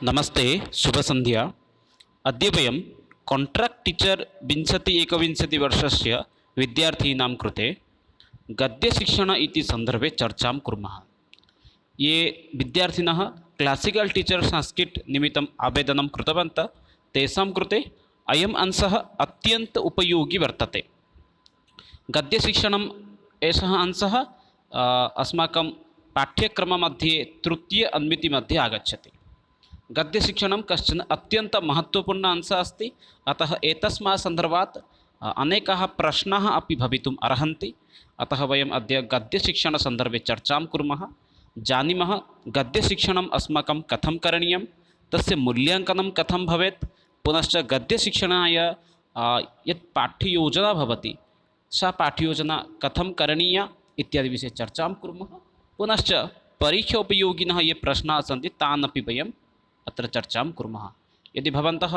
नमस्ते शुभसन्ध्या। अद्य वयं काण्ट्राक्ट् टीचर् विंशति-एकविंशतिवर्षस्य विद्यार्थीनां कृते गद्यशिक्षण इति सन्दर्भे चर्चां कुर्मः। ये विद्यार्थिनः क्लासिकल् टीचर् संस्कृत् निमित्तम् आवेदनं कृतवन्तः तेषां कृते अयम् अंशः अत्यन्त उपयोगी वर्तते। गद्यशिक्षणम् एषः अंशः अस्माकं पाठ्यक्रममध्ये तृतीय अन्वितिमध्ये आगच्छति। गद्यशिक्षणं कश्चन अत्यन्तमहत्त्वपूर्णः अंशः अस्ति। अतः एतस्मात् सन्दर्भात् अनेकाः प्रश्नाः अपि भवितुम् अर्हन्ति। अतः वयम् अद्य गद्यशिक्षणसन्दर्भे चर्चां कुर्मः, जानीमः गद्यशिक्षणम् अस्माकं कथं करणीयं, तस्य मूल्याङ्कनं कथं भवेत्, पुनश्च गद्यशिक्षणाय यत् पाठ्ययोजना भवति सा पाठ्ययोजना कथं करणीया इत्यादि विषये चर्चां कुर्मः। पुनश्च परीक्षोपयोगिनः ये प्रश्नाः सन्ति तान् अपि वयम् अत्र चर्चां कुर्मः। यदि भवन्तः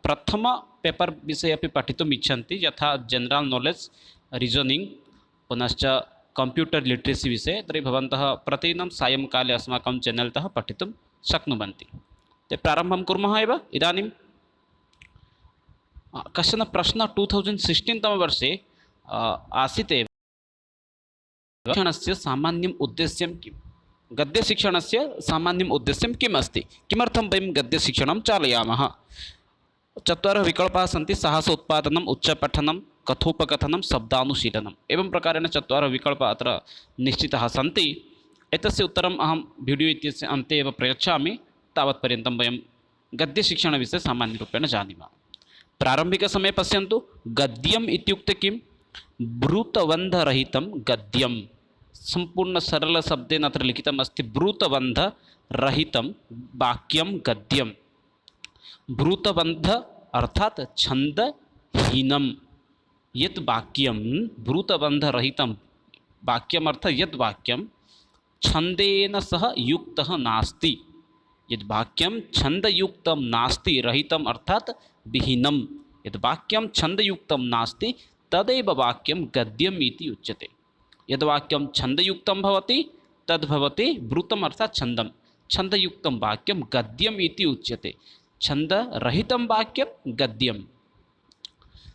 प्रथम पेपर् विषये अपि पठितुम् इच्छन्ति, यथा जनरल् नालेज्, रीजनिङ्ग्, पुनश्च कम्प्यूटर् लिटरेसि विषये, तर्हि भवन्तः प्रतिदिनं सायङ्काले अस्माकं चेनल् तः पठितुं शक्नुवन्ति। ते प्रारम्भं कुर्मः एव। इदानीं कश्चन प्रश्नः 2016 तमवर्षे आसीत् एव। शिक्षणस्य सामान्यम् उद्देश्यं किम्? गद्यशिक्षणस्य सामान्यम् उद्देश्यं किम् अस्ति? किमर्थं वयं गद्यशिक्षणं चालयामः? चत्वारः विकल्पाः सन्ति: साहसोत्पादनम्, उच्चपठनं, कथोपकथनं, शब्दानुशीलनम्। एवं प्रकारेण चत्वारः विकल्पाः अत्र निश्चिताः सन्ति। एतस्य उत्तरम् अहं वीडियो इत्यस्य अन्ते एव प्रयच्छामि। तावत्पर्यन्तं वयं गद्यशिक्षणविषये सामान्यरूपेण जानीमः। प्रारम्भिकसमये पश्यन्तु, गद्यम् इत्युक्ते किं? ब्रूतबन्धरहितं गद्यं। संपूर्ण सरल शब्देन अत्र लिखितम् अस्ति, ब्रूतबन्धरहितं वाक्यं गद्यं। ब्रूतबन्ध अर्थात् छन्दहीनं यत् वाक्यं, ब्रूतबन्धरहितं वाक्यम् अर्थात् यत् वाक्यं छन्देन सह युक्तः नास्ति। यद् वाक्यं छन्दयुक्तं नास्ति, रहितम् अर्थात् विहीनं, यद् वाक्यं छन्दयुक्तं नास्ति तदेव वाक्यं गद्यम् इति उच्यते। यद् वाक्यं छन्दयुक्तं भवति तद्भवति ब्रूतम् अर्थात् छन्दं, छन्दयुक्तं वाक्यं गद्यम् इति उच्यते। छन्दरहितं वाक्यं गद्यं,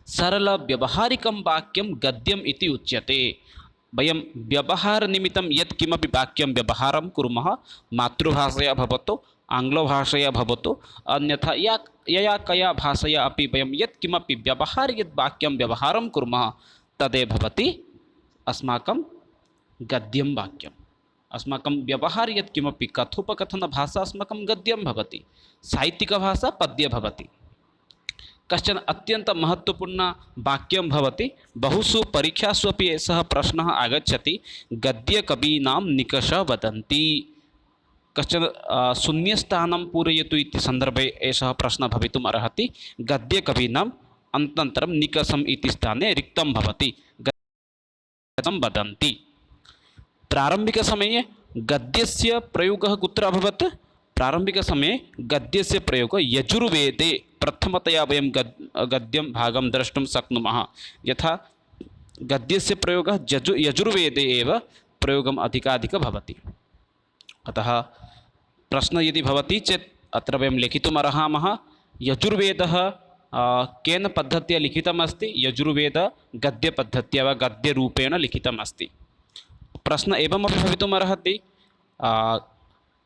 सरलव्यवहारिकं वाक्यं गद्यम् इति उच्यते। वयं व्यवहारनिमित्तं यत् किमपि वाक्यं व्यवहारं कुर्मः, मातृभाषया भवतु, आङ्ग्लभाषया भवतु, अन्यथा यया कया भाषया अपि वयं यत् किमपि यद् वाक्यं व्यवहारं कुर्मः तदेव भवति अस्माकं गद्यं वाक्यम्। अस्माकं व्यवहारे यत् किमपि कथोपकथनभाषा अस्माकं गद्यं भवति, साहित्यिकभाषा पद्ये भवति। कश्चन अत्यन्तमहत्त्वपूर्णं वाक्यं भवति, बहुषु परीक्षासु अपि एषः प्रश्नः आगच्छति, गद्यकवीनां निकषः वदन्ति। कश्चन शून्यस्थानं पूरयतु इति सन्दर्भे एषः प्रश्नः भवितुम् अर्हति। गद्यकवीनाम् अनन्तरं निकषम् इति स्थाने रिक्तं भवति, वदन्ति। प्रारम्भिकसमये गद्यस्य प्रयोगः कुत्र अभवत्? प्रारम्भिकसमये गद्यस्य प्रयोगः यजुर्वेदे प्रथमतया वयं गद्यं भागं द्रष्टुं शक्नुमः। यथा गद्यस्य प्रयोगः यजुर्वेदे एव प्रयोगम् अधिकाधिकं भवति। अतः प्रश्नः यदि भवति चेत् अत्र वयं लिखितुम् अर्हामः, यजुर्वेदः केन पद्धत्या लिखितमस्ति? यजुर्वेद गद्यपद्धत्या वा गद्यरूपेण लिखितम् अस्ति। प्रश्नः एवमपि भवितुम् अर्हति,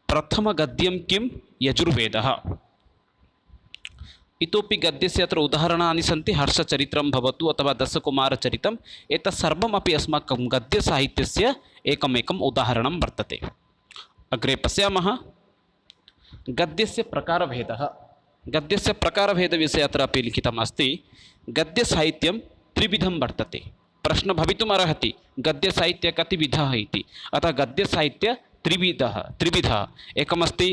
प्रथमगद्यं किं? यजुर्वेदः। इतोपि गद्यस्य अत्र उदाहरणानि सन्ति, हर्षचरित्रं भवतु अथवा दशकुमारचरितम्। एतत् सर्वमपि अस्माकं गद्यसाहित्यस्य एकमेकम् उदाहरणं वर्तते। अग्रे पश्यामः, गद्यस्य प्रकारभेदः। गद्यस्य प्रकारभेदविषये अत्र अपि लिखितम् अस्ति। गद्यसाहित्यं त्रिविधं वर्तते। प्रश्नः भवितुम् अर्हति, गद्यसाहित्यं कति विधः इति। अतः गद्यसाहित्यं त्रिविधः। एकमस्ति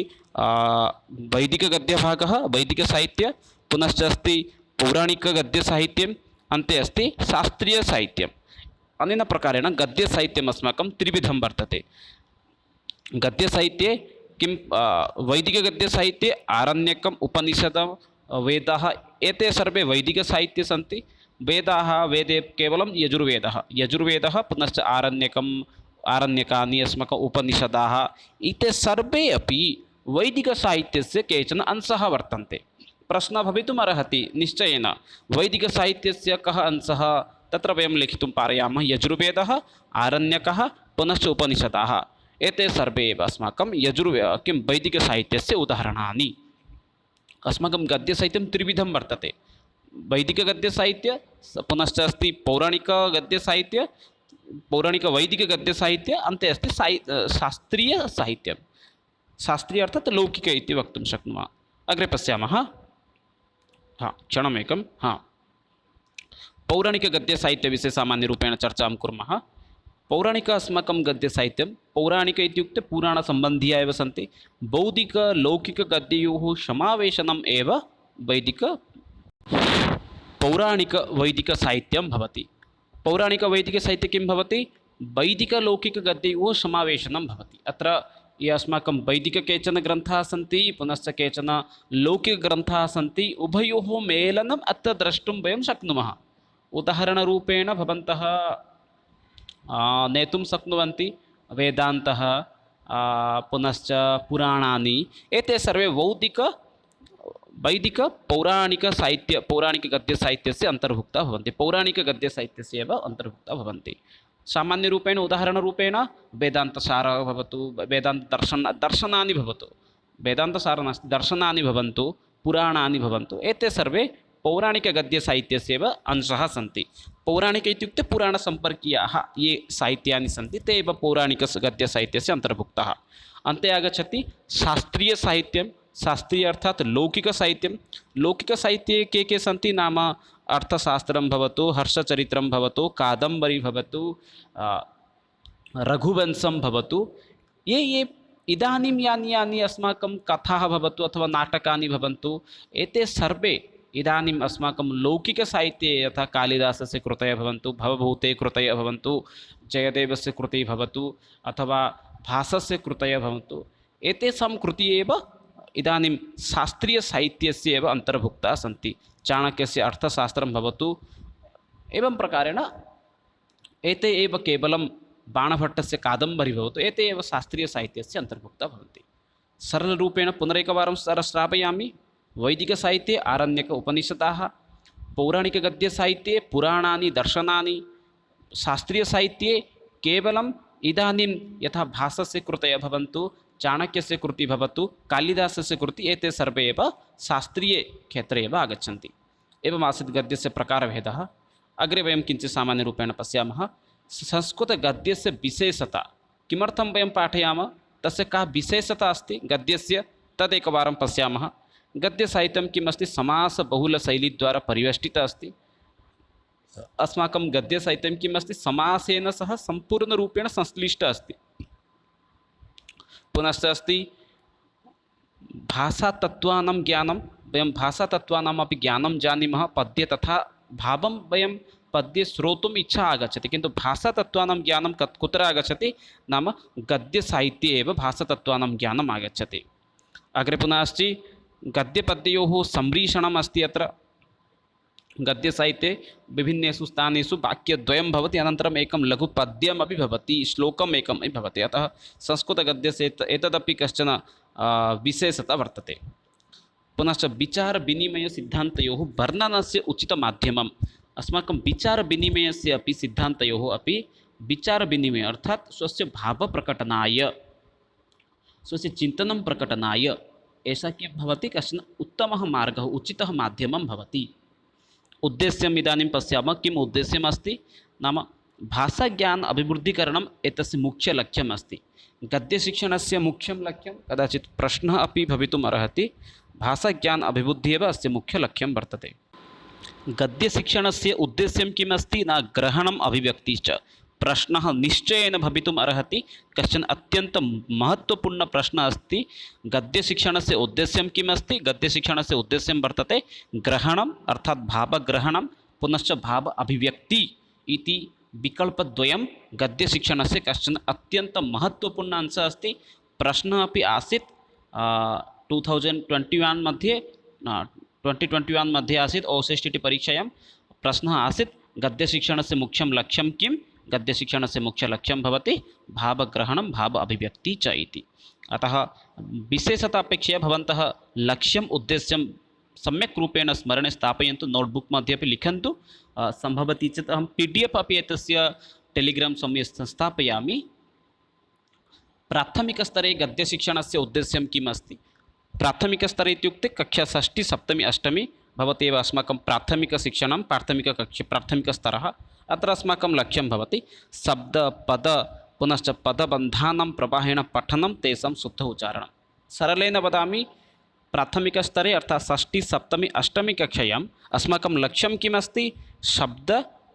वैदिकगद्यभागः, वैदिकसाहित्यं, पुनश्च अस्ति पौराणिकगद्यसाहित्यम्, अन्ते अस्ति शास्त्रीयसाहित्यम्। अनेन प्रकारेण गद्यसाहित्यम् अस्माकं त्रिविधं वर्तते। गद्यसाहित्ये किं वैदिकगद्यसाहित्ये आरण्यकम्, उपनिषदः, वेदाः, एते सर्वे वैदिकसाहित्ये सन्ति। वेदाः, वेदे केवलं यजुर्वेदः, पुनश्च आरण्यकानि अस्माकम् उपनिषदाः, एते सर्वे अपि वैदिकसाहित्यस्य केचन अंशाः वर्तन्ते। प्रश्नः भवितुमर्हति निश्चयेन वैदिकसाहित्यस्य कः अंशः तत्र वयं लिखितुं पारयामः यजुर्वेदः आरण्यकः पुनश्च उपनिषदः एते सर्वे एव अस्माकं वैदिकसाहित्यस्य उदाहरणानि। अस्माकं गद्यसाहित्यं त्रिविधं वर्तते वैदिकगद्यसाहित्य पुनश्च अस्ति पौराणिकगद्यसाहित्य पौराणिकवैदिकगद्यसाहित्य अन्ते अस्ति शास्त्रीयसाहित्यं शास्त्रीय अर्थात् लौकिक इति वक्तुं शक्नुमः। अग्रे पश्यामः क्षणमेकं पौराणिकगद्यसाहित्यविषये सामान्यरूपेण चर्चां कुर्मः। पौराणिक अस्माकं गद्यसाहित्यं पौराणिक इत्युक्ते पुराणसम्बन्धीया एव सन्ति। बौद्धिकलौकिकगद्ययोः समावेशनम् एव पौराणिकवैदिकसाहित्यं भवति। पौराणिकवैदिकसाहित्ये किं भवति वैदिकलौकिकगद्ययोः समावेशनं भवति। अत्र ये अस्माकं वैदिक केचन ग्रन्थाः सन्ति पुनश्च केचन लौकिकग्रन्थाः सन्ति उभयोः मेलनम् अत्र द्रष्टुं वयं शक्नुमः। उदाहरणरूपेण भवन्तः नेतुं शक्नुवन्ति वेदान्तः पुनश्च पुराणानि एते सर्वे पौराणिकगद्यसाहित्यस्य अन्तर्भुक्ताः भवन्ति पौराणिकगद्यसाहित्यस्य एव अन्तर्भुक्ताः भवन्ति। सामान्यरूपेण उदाहरणरूपेण वेदान्तसारः भवतु दर्शनानि भवतु वेदान्तसारः नास्ति दर्शनानि भवन्तु पुराणानि भवन्तु एते सर्वे पौराणिकगद्यसाहित्यस्य एव अंशाः सन्ति। पौराणिक इत्युक्ते पुराणसम्पर्कीयाः ये साहित्यानि सन्ति ते एव पौराणिकगद्यसाहित्यस्य अन्तर्भुक्ताः। अन्ते आगच्छति शास्त्रीयसाहित्यं शास्त्रीय अर्थात् लौकिकसाहित्यं। लौकिकसाहित्ये के सन्ति नाम अर्थशास्त्रं भवतु हर्षचरित्रं भवतु कादम्बरी भवतु रघुवंशं भवतु ये इदानीं यानि अस्माकं कथाः भवतु अथवा नाटकानि भवन्तु एते सर्वे इदानीम् अस्माकं लौकिकसाहित्ये यथा कालिदासस्य कृतयः भवन्तु भवभूते कृतयः भवन्तु जयदेवस्य कृतिः भवतु अथवा भासस्य कृतयः भवन्तु एतेषां कृतिः एव इदानीं शास्त्रीयसाहित्यस्य एव अन्तर्भुक्ताः सन्ति। चाणक्यस्य अर्थशास्त्रं भवतु एवं प्रकारेण एते एव केवलं बाणभट्टस्य कादम्बरी भवतु एते एव शास्त्रीयसाहित्यस्य अन्तर्भुक्ताः भवन्ति। सरलरूपेण पुनरेकवारं श्रावयामि वैदिकसाहित्ये आरण्यक उपनिषदाः पौराणिकगद्यसाहित्ये पुराणानि दर्शनानि शास्त्रीयसाहित्ये केवलम् इदानीं यथा भासस्य कृतयः भवन्तु चाणक्यस्य कृतिः भवतु कालिदासस्य कृतिः एते सर्वे एव शास्त्रीयक्षेत्रे एव आगच्छन्ति। एवमासीत् गद्यस्य प्रकारभेदः। अग्रे वयं किञ्चित् सामान्यरूपेण पश्यामः संस्कृतगद्यस्य विशेषता किमर्थं वयं पाठयामः तस्य का विशेषता अस्ति गद्यस्य तदेकवारं पश्यामः। गद्यसाहित्यं किम् अस्ति समासबहुलशैलीद्वारा परिवेष्टितः अस्ति। अस्माकं गद्यसाहित्यं किम् अस्ति समासेन सह सम्पूर्णरूपेण संश्लिष्टः अस्ति। पुनश्च अस्ति भाषातत्त्वानां ज्ञानं वयं भाषातत्त्वानामपि ज्ञानं जानीमः पद्ये तथा भावं वयं पद्ये श्रोतुम् इच्छा आगच्छति किन्तु भाषातत्त्वानां ज्ञानं कुत्र आगच्छति नाम गद्यसाहित्ये एव भाषातत्त्वानां ज्ञानम् आगच्छति। अग्रे पुनः अस्ति गद्यपद्ययोः सम्रीषणम् अस्ति। अत्र गद्यसाहित्ये विभिन्नेषु स्थानेषु वाक्यद्वयं भवति अनन्तरम् एकं लघुपद्यमपि भवति श्लोकम् एकमपि भवति। अतः संस्कृतगद्यस्य एतदपि कश्चन विशेषता वर्तते। पुनश्च विचारविनिमयसिद्धान्तयोः वर्णनस्य उचितमाध्यमम् अस्माकं विचारविनिमयस्य अपि सिद्धान्तयोः अपि विचारविनिमय अर्थात् स्वस्य भावप्रकटनाय स्वस्य चिन्तनं प्रकटनाय एषा किं भवति कश्चन उत्तमः मार्गः उचितः माध्यमं भवति। उद्देश्यम् इदानीं पश्यामः किम् उद्देश्यम् अस्ति नाम भाषाज्ञान अभिवृद्धिकरणम् एतस्य मुख्यलक्ष्यम् अस्ति। गद्यशिक्षणस्य मुख्यं लक्ष्यं कदाचित् प्रश्नः अपि भवितुम् अर्हति। भाषाज्ञान अभिवृद्धिः एव अस्य मुख्यलक्ष्यं वर्तते। गद्यशिक्षणस्य उद्देश्यं किम् अस्ति न ग्रहणम् अभिव्यक्तिश्च। प्रश्नः निश्चयेन भवितुम् अर्हति कश्चन अत्यन्तं महत्त्वपूर्णप्रश्नः अस्ति। गद्यशिक्षणस्य उद्देश्यं किम् अस्ति गद्यशिक्षणस्य उद्देश्यं वर्तते ग्रहणम् अर्थात् भावग्रहणं पुनश्च भाव अभिव्यक्ति इति विकल्पद्वयं गद्यशिक्षणस्य कश्चन अत्यन्तं महत्त्वपूर्ण अंशः अस्ति। प्रश्नः अपि आसीत् 2021 मध्ये 2021 मध्ये आसीत् OSCT परीक्षायां प्रश्नः आसीत् गद्यशिक्षणस्य मुख्यं लक्ष्यं किं गद्यशिक्षणस्य मुख्यलक्ष्यं भवति भावग्रहणं भाव अभिव्यक्ति च इति। अतः विशेषता अपेक्षया भवन्तः लक्ष्यम् उद्देश्यं सम्यक् रूपेण स्मरणे स्थापयन्तु, नोट्बुक् मध्ये अपि लिखन्तु। सम्भवति चेत् अहं PDF अपि एतस्य टेलिग्राम् समये स्थापयामि। प्राथमिकस्तरे गद्यशिक्षणस्य उद्देश्यं किम् अस्ति? प्राथमिकस्तरे इत्युक्ते कक्षा षष्ठी सप्तमी अष्टमी भवति एव अस्माकं प्राथमिकशिक्षणं, प्राथमिकस्तरः। अत्र अस्माकं लक्ष्यं भवति शब्द पद पुनश्च पदबन्धानां प्रवाहेण पठनं, तेषां शुद्ध उच्चारणं। सरलेन वदामि, प्राथमिकस्तरे अर्थात् षष्ठी सप्तमी अष्टमी कक्षायाम् अस्माकं लक्ष्यं किम् अस्ति? शब्द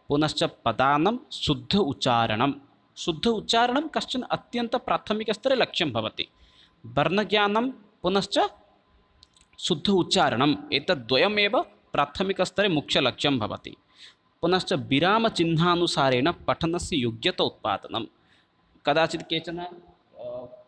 पुनश्च पदानां शुद्ध उच्चारणं। शुद्ध उच्चारणं कश्चन अत्यन्तप्राथमिकस्तरे लक्ष्यं भवति। वर्णज्ञानं पुनश्च शुद्ध उच्चारणम्, एतद्द्वयमेव प्राथमिकस्तरे मुख्यलक्ष्यं भवति। पुनश्च विरामचिह्नानुसारेण पठनस्य योग्यता उत्पादनं। कदाचित् केचन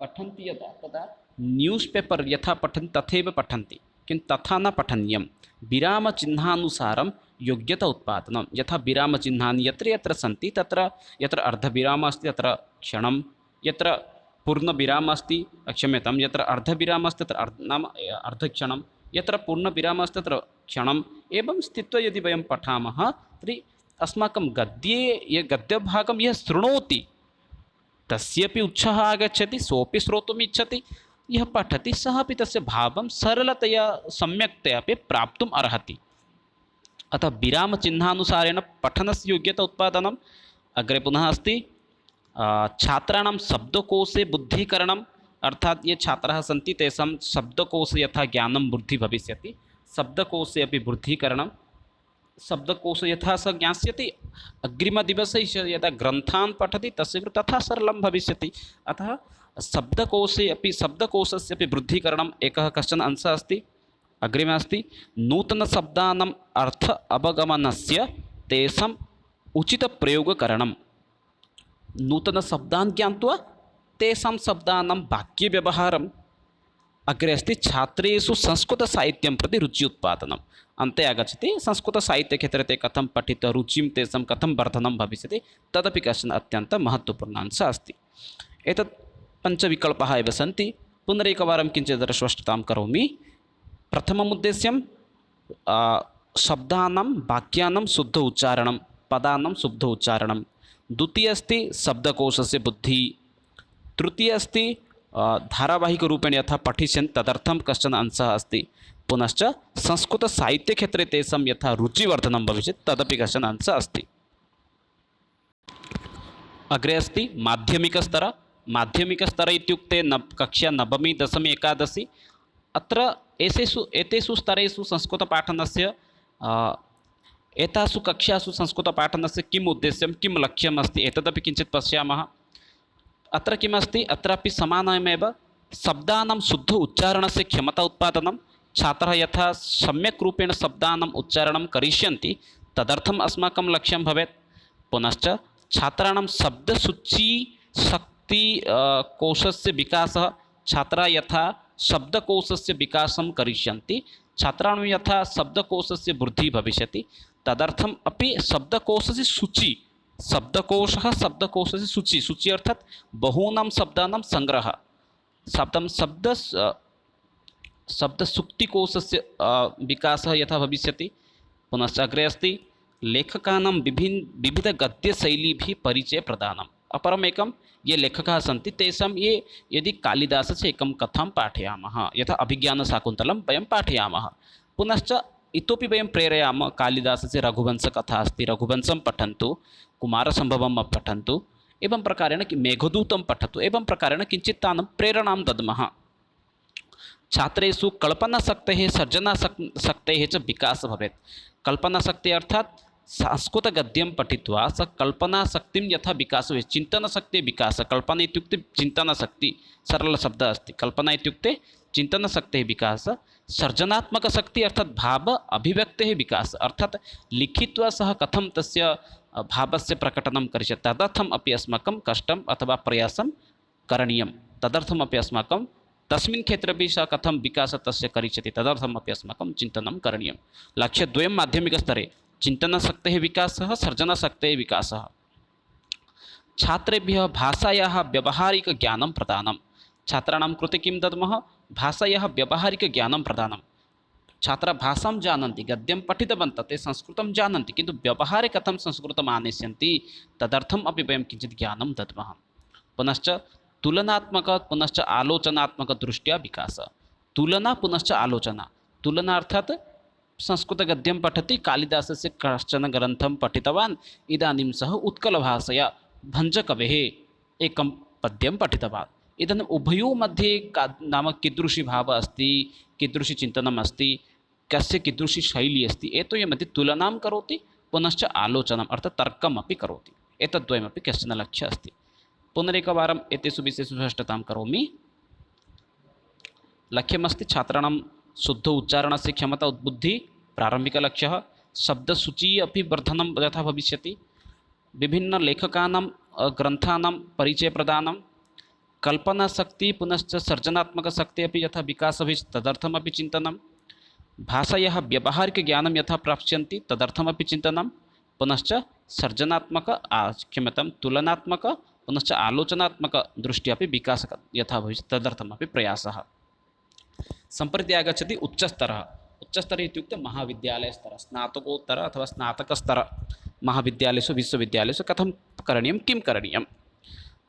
पठन्ति यदा तदा न्यूस् पेपर् यथा पठन्ति तथैव पठन्ति, किन्तु तथा न पठनीयं। विरामचिह्नानुसारं योग्यता उत्पादनं। यथा विरामचिह्नानि यत्र यत्र सन्ति तत्र यत्र अर्धविरामः अस्ति तत्र क्षणं, यत्र पूर्णविरामः अस्ति क्षम्यतां, यत्र अर्धविरामः अस्ति तत्र अर्धक्षणं, यत्र पूर्णविरामः अस्ति तत्र क्षणम्, एवं स्थित्वा यदि वयं पठामः तर्हि अस्माकं गद्ये ये गद्यभागं यः शृणोति तस्यपि उत्साहः आगच्छति, सोऽपि श्रोतुम् इच्छति। यः पठति सः अपि तस्य भावं सरलतया सम्यक्तया अपि प्राप्तुम् अर्हति। अतः विरामचिह्नानुसारेण पठनस्य योग्यता उत्पादनम्। अग्रे पुनः अस्ति छात्राणां शब्दकोशे बुद्धीकरणम्, अर्थात् ये छात्राः सन्ति तेषां शब्दकोशे यथा ज्ञानं बुद्धिः भविष्यति, शब्दकोशे अपि बुद्धीकरणं। शब्दकोशः यथा स ज्ञास्यति, अग्रिमदिवसे यदा ग्रन्थान् पठति तस्य कृते तथा सरलं भविष्यति। अतः शब्दकोशस्य अपि बुद्धीकरणम् एकः कश्चन अंशः अस्ति। अग्रिमे अस्ति नूतनशब्दानाम् अर्थ अवगमनस्य तेषाम् उचितप्रयोगकरणं। नूतनशब्दान् ज्ञात्वा तेषां शब्दानां वाक्यव्यवहारम्। अग्रे अस्ति छात्रेषु संस्कृतसाहित्यं प्रति रुचि उत्पादनम्। अन्ते आगच्छति संस्कृतसाहित्यक्षेत्रे ते कथं पठित्वा रुचिं तेषां कथं वर्धनं भविष्यति, तदपि कश्चन अत्यन्तं महत्त्वपूर्णः अंशः अस्ति। एतत् पञ्चविकल्पाः एव सन्ति। पुनरेकवारं किञ्चित् स्पष्टतां करोमि। प्रथमम् उद्देश्यं शब्दानां वाक्यानां शुद्ध उच्चारणं, पदानां शुद्ध उच्चारणं। द्वितीय अस्ति शब्दकोशस्य बुद्धिः। तृतीय अस्ति धारावाहिकरूपेण यथा पठिष्यन्ति तदर्थं कश्चन अंशः अस्ति। पुनश्च संस्कृतसाहित्यक्षेत्रे तेषां यथा रुचिवर्धनं भविष्यति तदपि कश्चन अंशः अस्ति। अग्रे अस्ति माध्यमिकस्तर। माध्यमिकस्तर इत्युक्ते कक्षा नवमी दशमी एकादशी। अत्र एतेषु स्तरेषु संस्कृतपाठनस्य एतासु कक्षासु संस्कृतपाठनस्य किम् उद्देश्यं, किं लक्ष्यम् अस्ति, एतदपि किञ्चित् पश्यामः। अत्र किमस्ति, अत्रापि समानमेव शब्दानां शुद्ध उच्चारणस्य क्षमता उत्पादनं। छात्राः यथा सम्यक् रूपेण शब्दानाम् उच्चारणं करिष्यन्ति तदर्थम् अस्माकं लक्ष्यं भवेत्। पुनश्च छात्राणां शब्दसूची शक्ति कोशस्य विकासः। छात्राः यथा शब्दकोशस्य विकासं करिष्यन्ति, छात्राणां यथा शब्दकोशस्य वृद्धिः भविष्यति, तदर्थम् अपि शब्दकोशस्य सूची, शब्दकोशः शब्दकोशस्य सूची, सूची अर्थात् बहूनां शब्दानां सङ्ग्रहः। शब्दसूक्तिकोशस्य विकासः यथा भविष्यति। पुनश्च अग्रे अस्ति लेखकानां विविधगद्यशैलीभिः परिचयप्रदानम्। अपरमेकं ये लेखकाः सन्ति तेषां यदि कालिदासस्य एकं कथां पाठयामः, यथा अभिज्ञानशाकुन्तलं वयं पाठयामः। पुनश्च इतोपि वयं प्रेरयामः, कालिदासस्य रघुवंशकथा अस्ति, रघुवंशं पठन्तु, कुमारसम्भवं पठन्तु, एवं प्रकारेण मेघदूतं पठतु, एवं प्रकारेण किञ्चित् तान् प्रेरणां दद्मः। छात्रेषु कल्पनाशक्तेः सर्जनाशक्तेः च विकासः भवेत्। कल्पनाशक्तिः अर्थात् संस्कृतगद्यं पठित्वा स कल्पनाशक्तिं यथा विकासः भवेत्। चिन्तनशक्तिः विकासः। कल्पना इत्युक्ते चिन्तनशक्तिः, सरलशब्दः अस्ति। कल्पना इत्युक्ते चिन्तनशक्तेः विकासः। सर्जनात्मकशक्तिः अर्थात् भाव अभिव्यक्तेः विकासः, अर्थात् लिखित्वा सः कथं तस्य भावस्य प्रकटनं करिष्यति तदर्थम् अपि अस्माकं कष्टम् अथवा प्रयासं करणीयं। तदर्थमपि अस्माकं तस्मिन् क्षेत्रे सः कथं विकासः तस्य करिष्यति तदर्थमपि अस्माकं चिन्तनं करणीयं। लक्ष्यद्वयं माध्यमिकस्तरे चिन्तनशक्तेः विकासः, सर्जनशक्तेः विकासः। छात्रेभ्यः भाषायाः व्यावहारिकज्ञानं प्रदानं। छात्राणां कृते किं दद्मः? भाषायाः व्यावहारिकज्ञानं प्रदानं। छात्राः भाषां जानन्ति, गद्यं पठितवन्तः, ते संस्कृतं जानन्ति, किन्तु व्यवहारे कथं संस्कृतम् आनेष्यन्ति तदर्थम् अपि वयं किञ्चित् ज्ञानं दद्मः। पुनश्च तुलनात्मक पुनश्च आलोचनात्मकदृष्ट्या विकासः। तुलना पुनश्च आलोचना। तुलना अर्थात् संस्कृतगद्यं पठति, कालिदासस्य कश्चन ग्रन्थं पठितवान्, इदानीं सः उत्कलभाषया भञ्जकवेः एकं पद्यं पठितवान्। इदानीम् उभयोः मध्ये नाम कीदृशी भावः अस्ति, कीदृशी चिन्तनम् अस्ति, कस्य कीदृशी शैली अस्ति, एतयोः मध्ये तुलनां करोति, पुनश्च आलोचनम् अर्थात् तर्कम् अपि करोति। एतद्वयमपि कश्चन लक्ष्यम् अस्ति। पुनरेकवारम् एतेषु विषयेषु स्पष्टतां करोमि। लक्ष्यमस्ति छात्राणां शुद्ध उच्चारणस्य क्षमता उद्बुद्धिः प्रारम्भिकलक्ष्यः। शब्दसूची अपि वर्धनं यथा भविष्यति। विभिन्नलेखकानां ग्रन्थानां परिचयप्रदानं, कल्पनाशक्तिः पुनश्च सर्जनात्मकशक्तिः अपि यथा विकासः भवेत् तदर्थमपि चिन्तनं, भाषायाः व्यावहारिकज्ञानं यथा प्राप्स्यन्ति तदर्थमपि चिन्तनं, पुनश्च सर्जनात्मक क्षम्यतां तुलनात्मक पुनश्च आलोचनात्मकदृष्ट्या अपि विकासः यथा भविष्यति तदर्थमपि प्रयासः। सम्प्रति आगच्छति उच्चस्तरः। उच्चस्तरः इत्युक्ते महाविद्यालयस्तरः, स्नातकोत्तर अथवा स्नातकस्तर महाविद्यालयेषु विश्वविद्यालयेषु कथं करणीयं, किं करणीयं।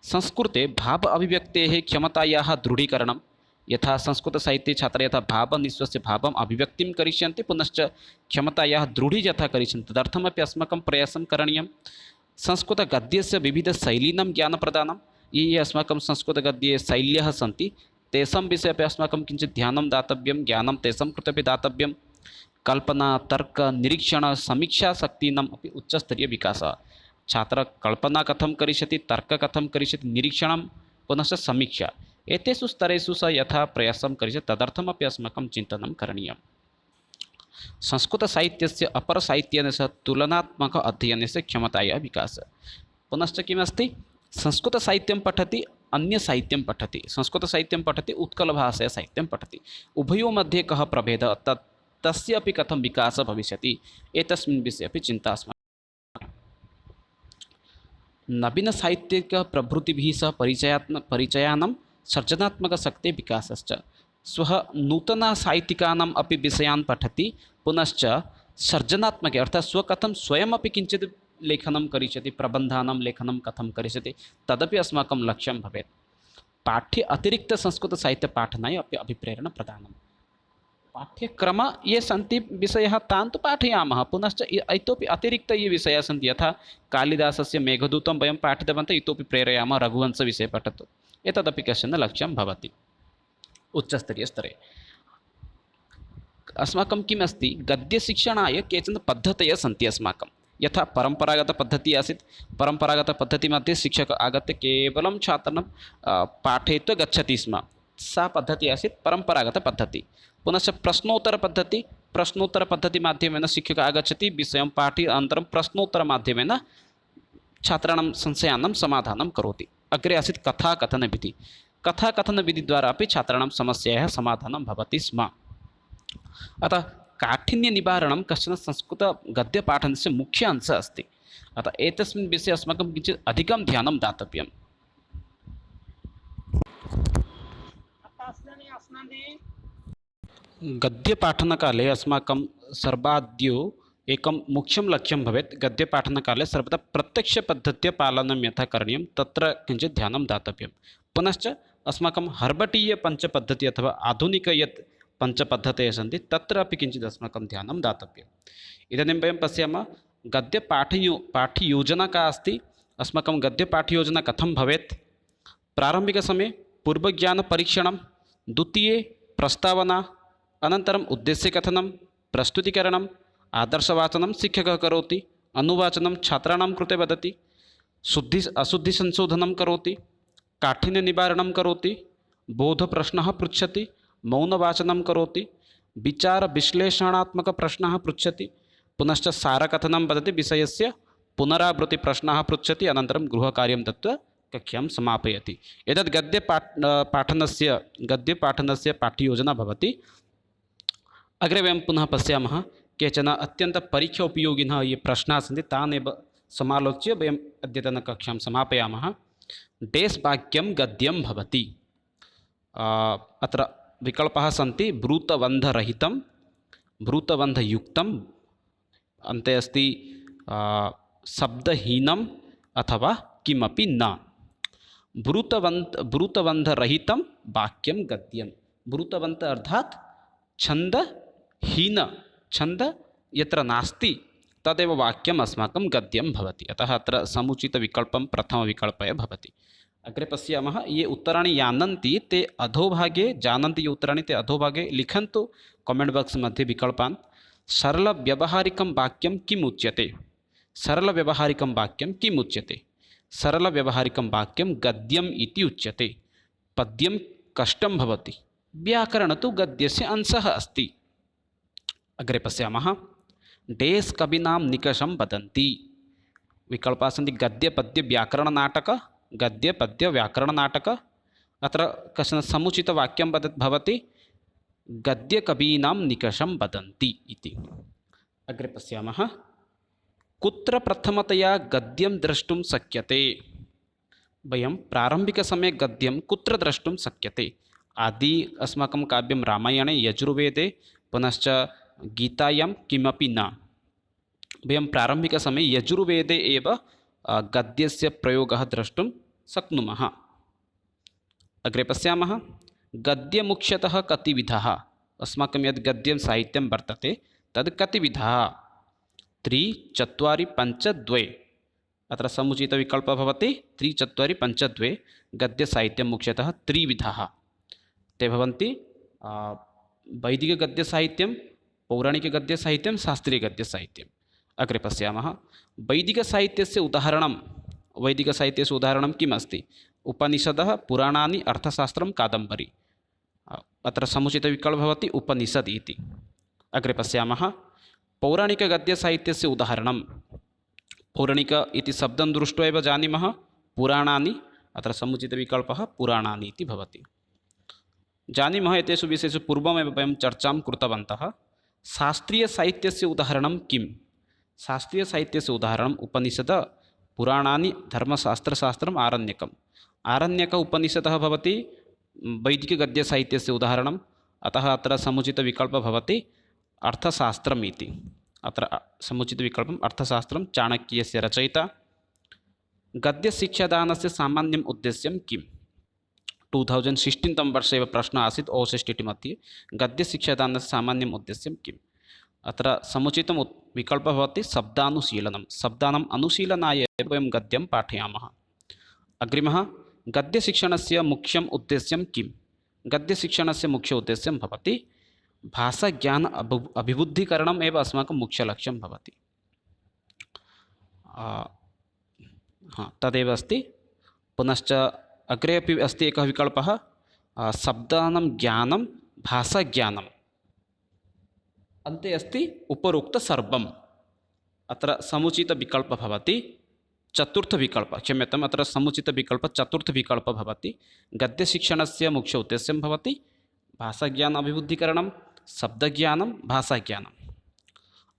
संस्कृते भाव अभिव्यक्तेः क्षमतायाः दृढीकरणं। यथा संस्कृतसाहित्ये छात्राः यथा भावनिश्वस्य भावम् अभिव्यक्तिं करिष्यन्ति, पुनश्च क्षमतायाः दृढी यथा करिष्यन्ति तदर्थमपि अस्माकं प्रयासं करणीयं। संस्कृतगद्यस्य विविधशैलीनां ज्ञानप्रदानं। ये अस्माकं संस्कृतगद्ये शैल्यः सन्ति तेषां विषये अपि अस्माकं किञ्चित् ध्यानं दातव्यं, ज्ञानं तेषां कृते अपि दातव्यं। कल्पना, तर्क, निरीक्षण, समीक्षाशक्तीनाम् अपि उच्चस्तरीयविकासः। छात्रः कल्पना कथं करिष्यति, तर्क कथं करिष्यति, निरीक्षणं पुनश्च समीक्षा, एतेषु स्तरेषु सः यथा प्रयासं करिष्यति तदर्थमपि अस्माकं चिन्तनं करणीयं। संस्कृतसाहित्यस्य अपरसाहित्येन सह तुलनात्मक अध्ययनस्य क्षमतायाः विकासः। पुनश्च किमस्ति, संस्कृतसाहित्यं पठति, अन्यसाहित्यं पठति, संस्कृतसाहित्यं पठति, उत्कलभाषया साहित्यं पठति, उभयोः मध्ये कः प्रभेदः, तस्य अपि कथं विकासः भविष्यति, एतस्मिन् विषये अपि चिन्ता अस्माकं। नवीनसाहित्यिकप्रभृतिभिः सह परिचयानं सर्जनात्मकशक्तेः विकासश्च। स्वः नूतनसाहित्यिकानाम् अपि विषयान् पठति, पुनश्च सर्जनात्मके अर्थात् स्वकथं स्वयमपि किञ्चित् लेखनं करिष्यति, प्रबन्धानां लेखनं कथं करिष्यति तदपि अस्माकं लक्ष्यं भवेत्। पाठ्य अतिरिक्तसंस्कृतसाहित्यपाठनाय अपि अभिप्रेरणप्रदानं। पाठ्यक्रम ये सन्ति विषयाः तान् तु पाठयामः, पुनश्च इतोपि अतिरिक्त ये विषयाः सन्ति यथा कालिदासस्य मेघदूतं वयं पाठितवन्तः, इतोपि प्रेरयामः रघुवंशविषये पठतु, एतदपि कश्चन लक्ष्यं भवति उच्चस्तरीयस्तरे। अस्माकं किम् अस्ति, गद्यशिक्षणाय केचन पद्धतयः सन्ति अस्माकं। यथा परम्परागतपद्धतिः आसीत्, परम्परागतपद्धतिमध्ये शिक्षकः आगत्य केवलं छात्रान् पाठयित्वा गच्छति स्म, सा पद्धतिः आसीत् परम्परागतपद्धतिः। पुनश्च प्रश्नोत्तरपद्धतिः, प्रश्नोत्तरपद्धतिमाध्यमेन शिक्षकः आगच्छति, विषयं पाठयति, अनन्तरं प्रश्नोत्तरमाध्यमेन छात्राणां संशयानां समाधानं करोति। अग्रे आसीत् कथाकथनविधिः, कथाकथनविधिद्वारा अपि छात्राणां समस्यायाः समाधानं भवति स्म। अतः काठिन्यनिवारणं कश्चन संस्कृतगद्यपाठनस्य मुख्य अंशः अस्ति। अतः एतस्मिन् विषये अस्माकं किञ्चित् अधिकं ध्यानं दातव्यम्। गद्यपाठनकाले अस्माकं सर्वाद्यो एकं मुख्यं लक्ष्यं भवेत्। गद्यपाठनकाले सर्वदा प्रत्यक्षपद्धत्या पालनं यथा करणीयं तत्र किञ्चित् ध्यानं दातव्यं। पुनश्च अस्माकं हर्बटीयपञ्चपद्धतिः अथवा आधुनिक यत् पञ्चपद्धतयः सन्ति तत्र अपि किञ्चित् अस्माकं ध्यानं दातव्यम्। इदानीं वयं पश्यामः पाठ्ययोजना का अस्ति। अस्माकं गद्यपाठयोजना कथं भवेत्। प्रारम्भिकसमये पूर्वज्ञानपरीक्षणं, द्वितीये प्रस्तावना, अनन्तरम् उद्देश्यकथनं, प्रस्तुतीकरणम्, आदर्शवाचनं शिक्षकः करोति, अनुवाचनं छात्राणां कृते वदति, अशुद्धिसंशोधनं करोति, काठिन्यनिवारणं करोति, बोधप्रश्नः पृच्छति, मौनवाचनं करोति, विचारविश्लेषणात्मकप्रश्नः पृच्छति, पुनश्च सारकथनं वदति, विषयस्य पुनरावृत्तिप्रश्नः पृच्छति, अनन्तरं गृहकार्यं दत्वा कक्षां समापयति। एतद् गद्यपाठनस्य पाठ्ययोजना भवति। अग्रे वयं पुनः पश्यामः केचन अत्यन्तपरीक्षा उपयोगिनः ये प्रश्नाः सन्ति तान् एव समालोच्य वयम् अद्यतनकक्षां समापयामः। डेस् वाक्यं गद्यं भवति। अत्र विकल्पाः सन्ति ब्रूतबन्धरहितं, ब्रूतबन्धयुक्तं, अन्ते अस्ति शब्दहीनम् अथवा किमपि न। ब्रूतबन्धरहितं वाक्यं गद्यं। ब्रूतबन्ध अर्थात् छन्दहीन, छन्द यत्र नास्ति तदेव वाक्यम् अस्माकं गद्यं भवति। अतः अत्र समुचितविकल्पं प्रथमविकल्पः भवति। अग्रे पश्यामः, ये उत्तराणि जानन्ति ते अधोभागे, जानन्ति ये उत्तराणि ते अधोभागे लिखन्तु कामेण्ट् बाक्स् मध्ये विकल्पान्। सरलव्यवहारिकं वाक्यं किम् उच्यते? सरलव्यवहारिकं वाक्यं किम् उच्यते? सरलव्यवहारिकं वाक्यं गद्यम् इति उच्यते। पद्यं कष्टं भवति, व्याकरणं तु गद्यस्य अंशः अस्ति। अग्रे पश्यामः, डेस् कवीनां निकषं वदन्ति। विकल्पाः सन्ति गद्यपद्यव्याकरणनाटक, गद्यपद्यव्याकरणनाटक। अत्र कश्चन समुचितवाक्यं भवति गद्यकवीनां निकषं वदन्ति इति। अग्रे पश्यामः, कुत्र प्रथमतया गद्यं द्रष्टुं शक्यते? वयं प्रारम्भिकसमये गद्यं कुत्र द्रष्टुं शक्यते? आदि अस्माकं काव्यं रामायणे, यजुर्वेदे, पुनश्च गीतायां किमपि न। वयं प्रारम्भिकसमये यजुर्वेदे एव गद्यस्य प्रयोगः द्रष्टुं शक्नुमः। अग्रे पश्यामः, गद्यमुख्यतः कति विधाः? अस्माकं यद् गद्यं साहित्यं वर्तते तद् कति विधाः? 3, 4, 5, 2। अत्र समुचितविकल्पः भवति 3, 4, 5, 2। गद्यसाहित्यं मुख्यतः 3 विधाः। ते भवन्ति वैदिकगद्यसाहित्यं, पौराणिकगद्यसाहित्यं, शास्त्रीयगद्यसाहित्यम्। अग्रे पश्यामः, वैदिकसाहित्यस्य उदाहरणं, वैदिकसाहित्यस्य उदाहरणं किम् अस्ति? उपनिषदः, पुराणानि, अर्थशास्त्रं, कादम्बरी। अत्र समुचितविकल्पः भवति उपनिषद् इति। अग्रे पश्यामः, पौराणिकगद्यसाहित्यस्य उदाहरणं, पौराणिक इति शब्दं दृष्ट्वा एव जानीमः पुराणानि। अत्र समुचितविकल्पः पुराणानि इति भवति। जानीमः एतेषु विषयेषु पूर्वमेव वयं चर्चां कृतवन्तः। शास्त्रीयसाहित्यस्य उदाहरणं किम्? शास्त्रीयसाहित्यस्य उदाहरणम् उपनिषद, पुराणानि, धर्मशास्त्रशास्त्रम्, आरण्यकम्। आरण्यक उपनिषदः भवति वैदिकगद्यसाहित्यस्य उदाहरणम्। अतः अत्र समुचितविकल्पः भवति अर्थशास्त्रम् इति। अत्र समुचितविकल्पम् अर्थशास्त्रं, चाणक्यस्य रचयिता। गद्यशिक्षादानस्य सामान्यम् उद्देश्यं किम्? 2016 तम वर्षे एव प्रश्नः आसीत् OSSTT मध्ये, गद्यशिक्षादानस्य सामान्यम् उद्देश्यं किम्? अत्र समुचितं विकल्पः भवति शब्दानुशीलनं। शब्दानाम् अनुशीलनाय एव वयं गद्यं पाठयामः। अग्रिमः, गद्यशिक्षणस्य मुख्यम् उद्देश्यं किम्? गद्यशिक्षणस्य मुख्य उद्देश्यं भवति भाषाज्ञान अभिवृद्धिकरणम् एव अस्माकं मुख्यलक्ष्यं भवति। तदेव अस्ति। पुनश्च अग्रे अपि अस्ति एकः विकल्पः, शब्दानां ज्ञानं, भाषाज्ञानम्। अन्ते अस्ति उपरोक्तसर्वम्। अत्र समुचितविकल्पः भवति चतुर्थविकल्पः, क्षम्यताम्, अत्र समुचितविकल्पः चतुर्थविकल्पः भवति। गद्यशिक्षणस्य मुख्य उद्देश्यं भवति भाषाज्ञान अभिवृद्धिकरणं, शब्दज्ञानं, भाषाज्ञानम्।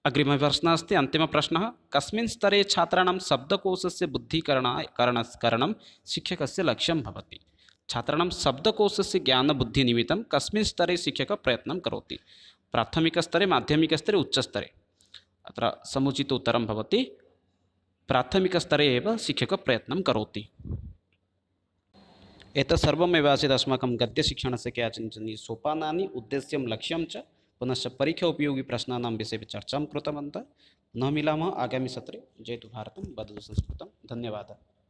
अग्रिमः प्रश्नः अस्ति, अन्तिमप्रश्नः, कस्मिन् स्तरे छात्राणां शब्दकोशस्य बुद्धिकरणं शिक्षकस्य लक्ष्यं भवति? छात्राणां शब्दकोशस्य ज्ञानबुद्धिनिमित्तं कस्मिन् स्तरे शिक्षकः प्रयत्नं करोति? प्राथमिकस्तरे, माध्यमिकस्तरे, उच्चस्तरे? अत्र समुचित उत्तरं भवति प्राथमिकस्तरे एव शिक्षकः प्रयत्नं करोति। एतत् सर्वमेव आसीत् अस्माकं गद्यशिक्षणस्य केचन सोपानानि, उद्देश्यं, लक्ष्यं च। पुनश्च परीक्षा उपयोगी प्रश्नानां विषये चर्चां कृतवन्तः। पुनः मिलामः आगामि सत्रे। जयतु भारतं, वदतु संस्कृतं। धन्यवादः।